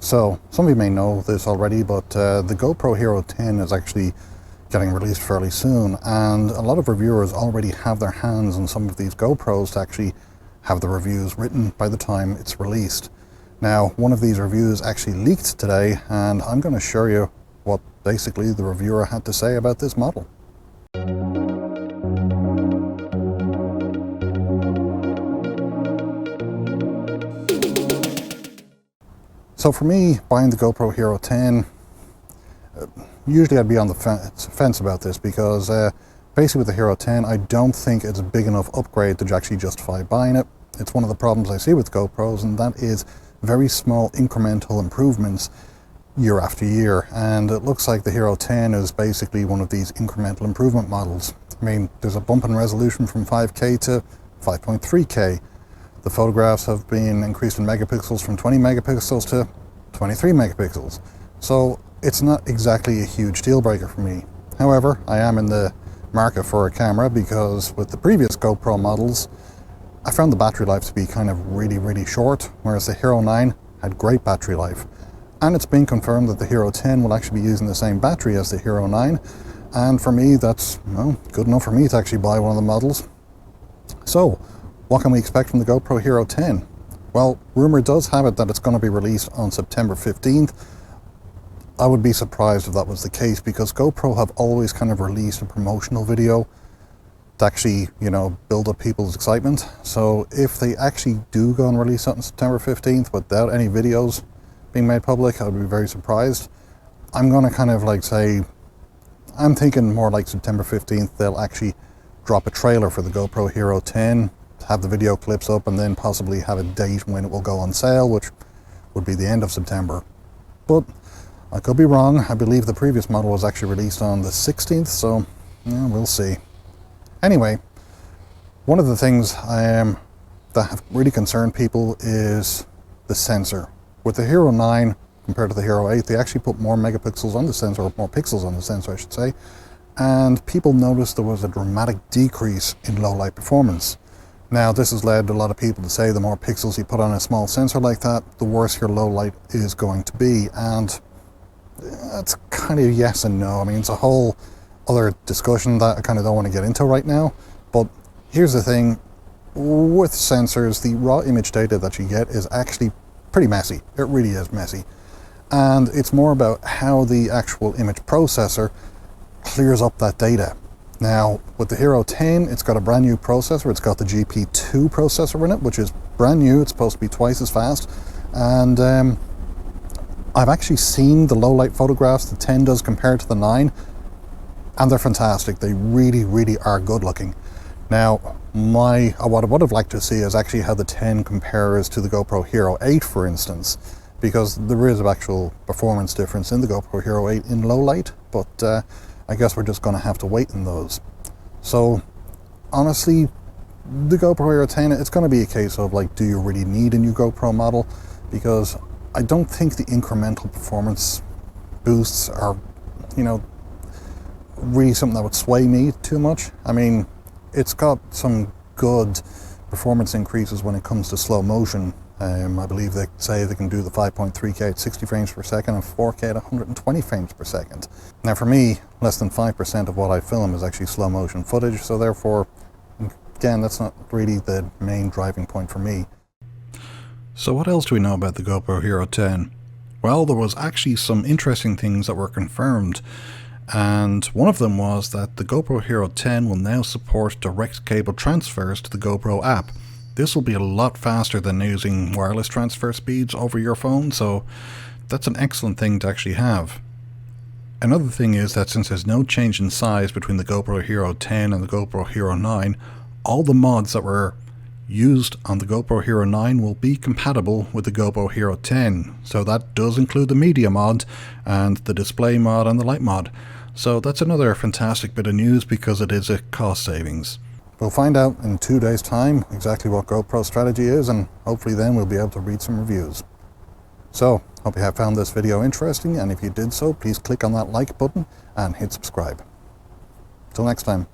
So, some of you may know this already, but the GoPro Hero 10 is actually getting released fairly soon, and a lot of reviewers already have their hands on some of these GoPros to actually have the reviews written by the time it's released. Now, one of these reviews actually leaked today, and I'm going to show you what basically the reviewer had to say about this model. So for me, buying the GoPro Hero 10, usually I'd be on the fence about this because basically with the Hero 10, I don't think it's a big enough upgrade to actually justify buying it. It's one of the problems I see with GoPros, and that is very small incremental improvements year after year. And it looks like the Hero 10 is basically one of these incremental improvement models. I mean, there's a bump in resolution from 5K to 5.3K. The photographs have been increased in megapixels from 20 megapixels to 23 megapixels. So it's not exactly a huge deal breaker for me. However, I am in the market for a camera because with the previous GoPro models, I found the battery life to be kind of really short, whereas the Hero 9 had great battery life. And it's been confirmed that the Hero 10 will actually be using the same battery as the Hero 9. And for me, that's good enough for me to actually buy one of the models. So, what can we expect from the GoPro Hero 10? Well, rumor does have it that it's going to be released on September 15th. I would be surprised if that was the case because GoPro have always kind of released a promotional video to actually, build up people's excitement. So if they actually do go and release it on September 15th without any videos being made public, I would be very surprised. I'm going to kind of say, I'm thinking more like September 15th, they'll actually drop a trailer for the GoPro Hero 10, have the video clips up, and then possibly have a date when it will go on sale, which would be the end of September. But I could be wrong. I believe the previous model was actually released on the 16th, so yeah, we'll see. Anyway, one of the things that have really concerned people is the sensor. With the Hero 9 compared to the Hero 8, they actually put more megapixels on the sensor, or more pixels on the sensor, I should say, and people noticed there was a dramatic decrease in low light performance. Now, this has led a lot of people to say the more pixels you put on a small sensor like that, the worse your low light is going to be. And that's kind of yes and no. I mean, it's a whole other discussion that I kind of don't want to get into right now. But here's the thing. With sensors, the raw image data that you get is actually pretty messy. It really is messy. And it's more about how the actual image processor clears up that data. Now, with the Hero 10, it's got a brand new processor. It's got the GP2 processor in it, which is brand new. It's supposed to be twice as fast. And I've actually seen the low light photographs the 10 does compared to the 9, and they're fantastic. They really are good looking. Now, what I would have liked to see is actually how the 10 compares to the GoPro Hero 8, for instance, because there is an actual performance difference in the GoPro Hero 8 in low light, but I guess we're just going to have to wait in those. So honestly, the GoPro Hero 10, it's going to be a case of do you really need a new GoPro model? Because I don't think the incremental performance boosts are, really something that would sway me too much. I mean, it's got some good performance increases when it comes to slow motion. I believe they say they can do the 5.3K at 60 frames per second and 4K at 120 frames per second. Now for me, less than 5% of what I film is actually slow motion footage, so therefore, again, that's not really the main driving point for me. So what else do we know about the GoPro Hero 10? Well, there was actually some interesting things that were confirmed, and one of them was that the GoPro Hero 10 will now support direct cable transfers to the GoPro app. This will be a lot faster than using wireless transfer speeds over your phone, so that's an excellent thing to actually have. Another thing is that since there's no change in size between the GoPro Hero 10 and the GoPro Hero 9, all the mods that were used on the GoPro Hero 9 will be compatible with the GoPro Hero 10. So that does include the media mod and the display mod and the light mod. So that's another fantastic bit of news because it is a cost savings. We'll find out in 2 days' time exactly what GoPro's strategy is, and hopefully then we'll be able to read some reviews. So, hope you have found this video interesting, and if you did so, please click on that like button and hit subscribe. Till next time.